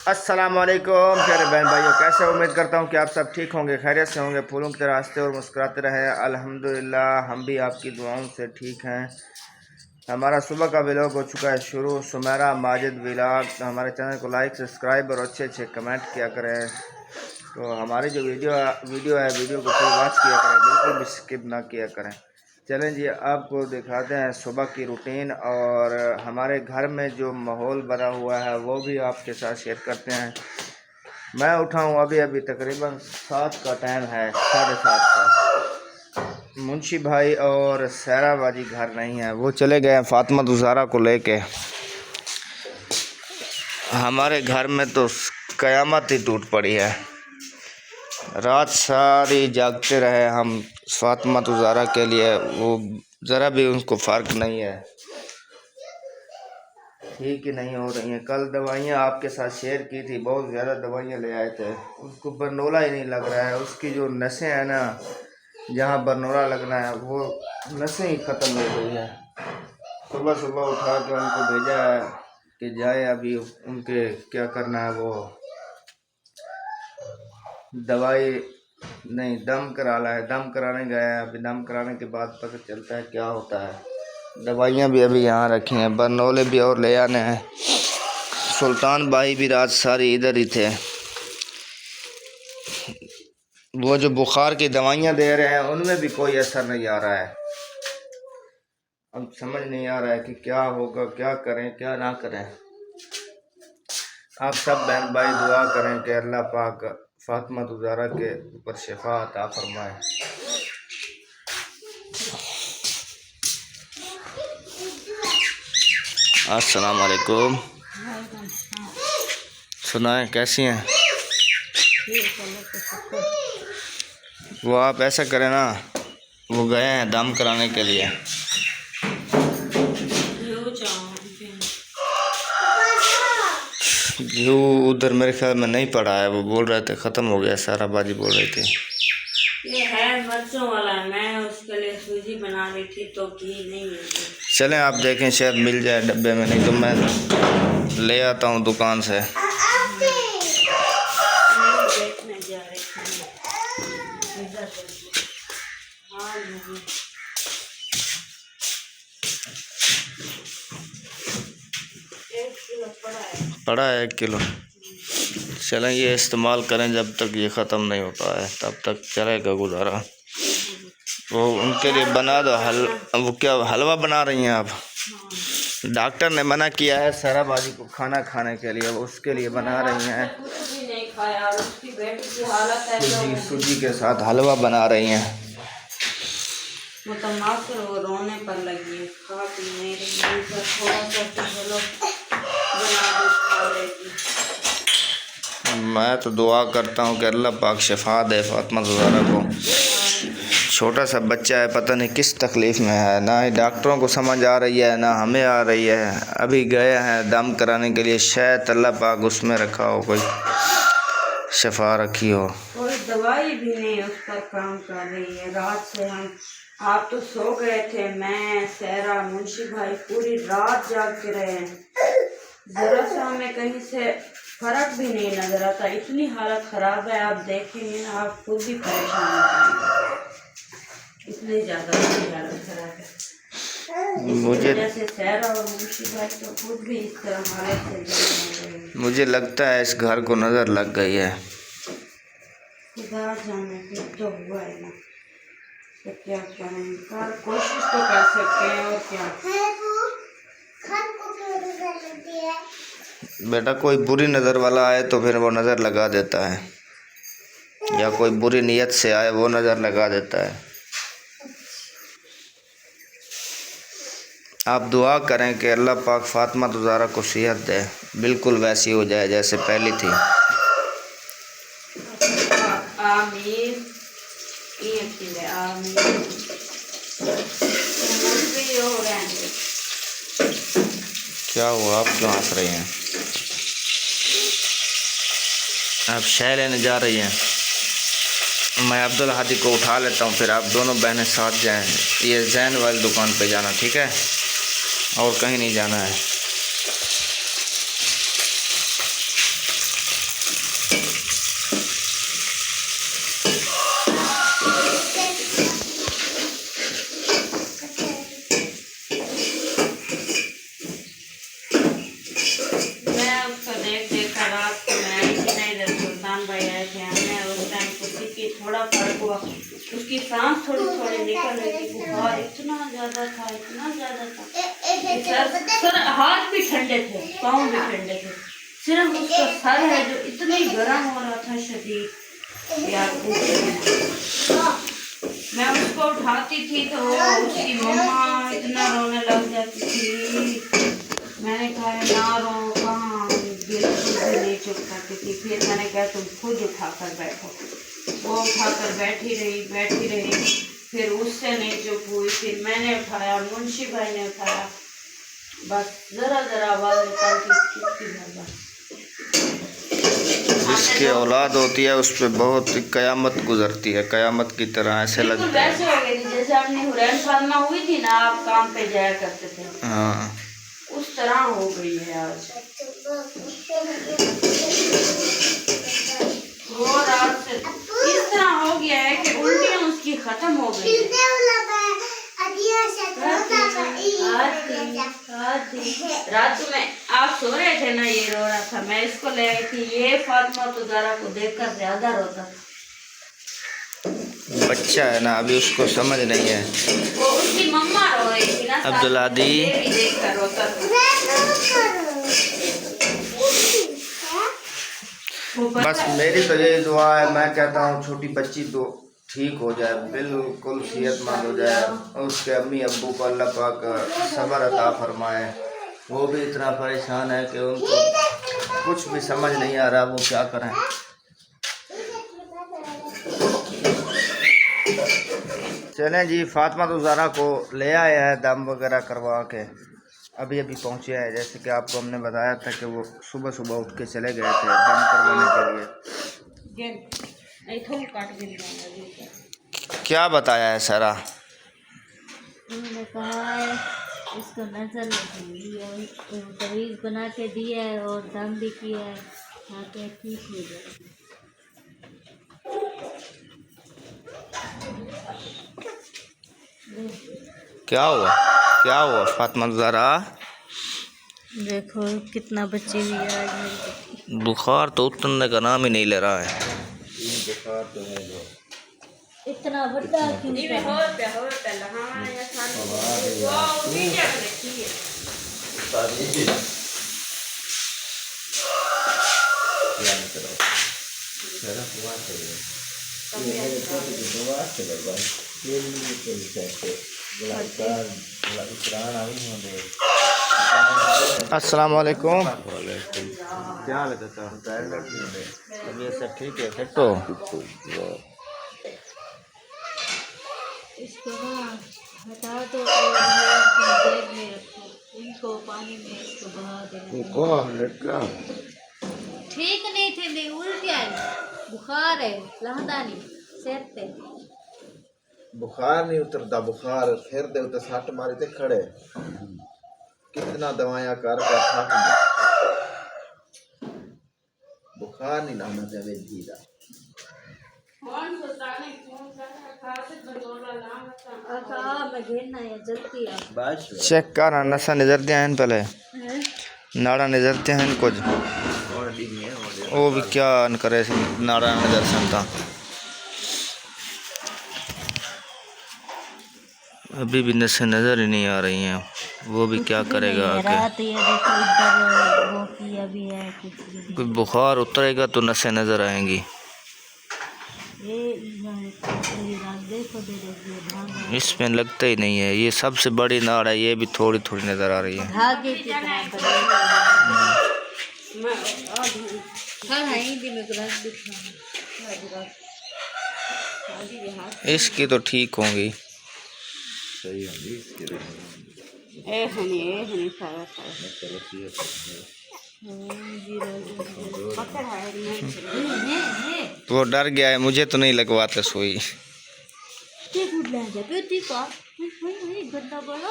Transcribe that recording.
अस्सलामुअलैकुम प्यारे बहन भाइयों, कैसे हो? उम्मीद करता हूँ कि आप सब ठीक होंगे, खैरियत से होंगे, फूलों की तरह हंसते और मुस्कुराते रहें। अल्हम्दुलिल्लाह हम भी आपकी दुआओं से ठीक हैं। हमारा सुबह का व्लॉग हो चुका है शुरू, सुमेरा माजिद व्लॉग। तो हमारे चैनल को लाइक, सब्सक्राइब और अच्छे अच्छे कमेंट किया करें। तो हमारी जो वीडियो है वीडियो को फुल वॉच किया करें, बिल्कुल भी स्किप ना किया करें। चलें जी, आपको दिखाते हैं सुबह की रूटीन और हमारे घर में जो माहौल बना हुआ है वो भी आपके साथ शेयर करते हैं। मैं उठा हूँ अभी तकरीबन 7 का टाइम है, 7:30 का। मुंशी भाई और सैरा बाजी घर नहीं है, वो चले गए हैं फातिमा दुजारा को लेके। हमारे घर में तो कयामत ही टूट पड़ी है। रात सारी जागते रहे हम फातिमा दुजारा के लिए, वो ज़रा भी उनको फ़र्क नहीं है, ठीक ही नहीं हो रही हैं। कल दवाइयाँ आपके साथ शेयर की थी, बहुत ज़्यादा दवाइयाँ ले आए थे, उसको बरनोला ही नहीं लग रहा है। उसकी जो नसें हैं ना, जहाँ बरनोला लगना है वो नसें ही ख़त्म हो गई है। सुबह सुबह उठा के उनको भेजा है कि जाए अभी उनके क्या करना है, वो दवाई नहीं दम करा ला है, दम कराने गया है। अभी दम कराने के बाद पता चलता है क्या होता है। दवाइयाँ भी अभी यहाँ रखी हैं, बरनोले भी और ले आने हैं। सुल्तान भाई भी रात सारी इधर ही थे। वो जो बुखार की दवाइयाँ दे रहे हैं उनमें भी कोई असर नहीं आ रहा है। अब समझ नहीं आ रहा है कि क्या होगा, क्या करें क्या ना करें। आप सब बहन भाई दुआ करें कि अल्लाह पाक फातिमा दुजारा के ऊपर शिफा अता फरमाए। अस्सलाम वालेकुम। सुनाएं कैसी हैं? वो आप ऐसा करें ना, वो गए हैं दम कराने के लिए। घी उधर मेरे ख्याल में नहीं पड़ा है, वो बोल रहे थे ख़त्म हो गया, सारा बाजी बोल रही थी। ये है मिर्चों वाला, मैं उसके लिए सूजी बना रही थी तो घी नहीं मिलती। चलें आप देखें शायद मिल जाए डब्बे में, नहीं तो मैं ले आता हूँ दुकान से। देखने जा रही थी। हाँ नहीं, 1 किलो पड़ा है 1 किलो। चलें ये इस्तेमाल करें, जब तक ये ख़त्म नहीं होता है तब तक चलेगा गुजारा। वो उनके लिए बना दो वो क्या हलवा बना रही हैं आप? डॉक्टर ने मना किया है सराबाजी को खाना खाने के लिए, वो उसके लिए बना रही हैं। कुछ भी नहीं खाया और उसकी बेटी की हालत है सूजी के साथ हलवा बना रही हैं। मुतमासिर वो रोने पर लगी है, खा पी नहीं रही, थोड़ा सा चलो बना दो खा लेगी। मैं तो दुआ करता हूँ कि अल्लाह पाक शिफा दे फातिमा ज़हरा को। छोटा सा बच्चा है, पता नहीं किस तकलीफ़ में है, ना ही डॉक्टरों को समझ आ रही है ना हमें आ रही है। अभी गए हैं दम कराने के लिए, शायद अल्लाह पाक उसमें रखा हो, कोई शिफा रखी हो। कोई दवाई भी नहीं उस पर काम कर रही है। रात से आप तो सो गए थे, मैं सहरा मुंशी भाई पूरी रात जाग के रहे हैं। ज़रा सा हमें कहीं से फर्क भी नहीं नजर आता, इतनी हालत ख़राब है। आप देखेंगे ना, आप खुद भी परेशान हो जाएंगे, इतनी ज़्यादा हालत ख़राब है। मुझे जैसे सहरा और मुंशी भाई तो खुद भी इस तरह हालत से मुझे लगता है इस घर को नज़र लग गई है। खुदा जाने कि तो हुआ है ना, तो क्या करें, कर कोशिश तो कर सकते हैं और क्या। बेटा कोई बुरी नज़र वाला आए तो फिर वो नज़र लगा देता है, या कोई बुरी नीयत से आए वो नज़र लगा देता है। आप दुआ करें कि अल्लाह पाक फातिमा दुजारा को सेहत दे, बिल्कुल वैसी हो जाए जैसे पहली थी। आमीन। आमीन। क्या हुआ, आप क्यों हंस रही हैं? आप शय लेने जा रही हैं? मैं अब्दुल हादी को उठा लेता हूँ, फिर आप दोनों बहनें साथ जाएं। ये जैन वाली दुकान पे जाना, ठीक है, और कहीं नहीं जाना है। बड़ा फर्क हुआ। उसकी सांस थोड़ी थोड़ी निकल रही थी, बुखार इतना ज्यादा था, इतना ज्यादा था। सर हाथ भी ठंडे थे, पाँव भी ठंडे थे, सिर्फ उसका सर है जो इतनी गर्म हो रहा था शदीद यार पूछो। मैं उसको उठाती थी तो उसकी मम्मा इतना रोने लग जाती थी। मैंने कहा ना रो, कहाँ बिल्कुल भी नहीं चुप करती थी। फिर मैंने कहा तुम खुद उठा कर बैठो। वो उठा कर बैठी रही। फिर उससे नहीं चुप हुई, फिर मैंने उठाया, मुंशी भाई ने उठाया, बस जरा जरा आवाज निकालती थी। जिसकी औलाद होती है उस पर बहुत कयामत गुजरती है, कयामत की तरह ऐसे लगता है। वैसे हो गई थी जैसे अपनी हुरैन फातिमा हुई थी ना, आप काम पे जाया करते थे, हाँ उस तरह हो गई है आज। वो रात से इस तरह हो गया है कि उल्टियाँ उसकी खत्म हो गई है। रात में आप सो रहे थे ना, ये रो रहा था, मैं इसको ले आई थी। ये फातिमा तो ज़रा को देखकर ज्यादा रोता था। बच्चा है ना, अभी उसको समझ नहीं है। वो उसकी मम्मा रो रही थी ना, अब्दुल्ला दी ये भी देखकर रोता था। बस मेरी तो यही दुआ है, मैं कहता हूँ छोटी बच्ची तो ठीक हो जाए, बिल्कुल सेहतमंद हो जाए, और उसके अम्मी अब्बू को अल्लाह पाक सब्र अता फरमाए। वो भी इतना परेशान है कि उनको कुछ भी समझ नहीं आ रहा वो क्या करें। चलें जी, फातिमा तो ज़ारा को ले आया है दम वगैरह करवा के, अभी पहुँचे हैं। जैसे कि आपको हमने बताया था कि वो सुबह सुबह उठ के चले गए थे दम करवाने के लिए। क्या बताया है सारा? उन्होंने कहा है इसको नजर लगी और तवीज़ बना के दिया है और दम भी किया है ताकि ठीक हो जाए। क्या हुआ फातिमा ज़ारा? देखो कितना बच्ची हुई है आज मेरी बेटी। बुखार तो उतरने का नाम ही नहीं ले रहा है। बुखार तो है जो इतना बड़ा क्यों अस्सलाम वालेकुम। क्या हाल है चाचा? तबीयत सब ठीक है? फिट हो? इसको ना हटा दो और बैग में रखो, इनको पानी में इसको बहा देना। ठीक नहीं थे, नहीं उल्टिया है, बुखार है, लहदानी सिर पे। बुखार नहीं उतरता, बुखार फिर दे उते सट मारी ते खड़े, कितना दवाइयां कर थक गए, बुखार नहीं लाना चाहिए जी का। मैं घेरना है जल्दी आ। चेक कर नशा नजरते हैं पहले, नाड़ा नजरते हैं कुछ वो भी क्या न करे नाड़ा नजर सकता। अभी भी नशे नजर ही नहीं आ रही हैं, वो भी क्या करेगा आगे। रात ये देखो इधर वो किया भी है कोई बुखार उतरेगा तो नशे नजर आएंगी। इसमें लगता ही नहीं है, ये सबसे बड़ी नाड़ है, ये भी थोड़ी थोड़ी नजर आ रही है। धागे की तरह इसकी तो ठीक होंगी। सही होगी इसके वो डर गया है, मुझे तो नहीं लगवाते सुई। गंदा बोलो।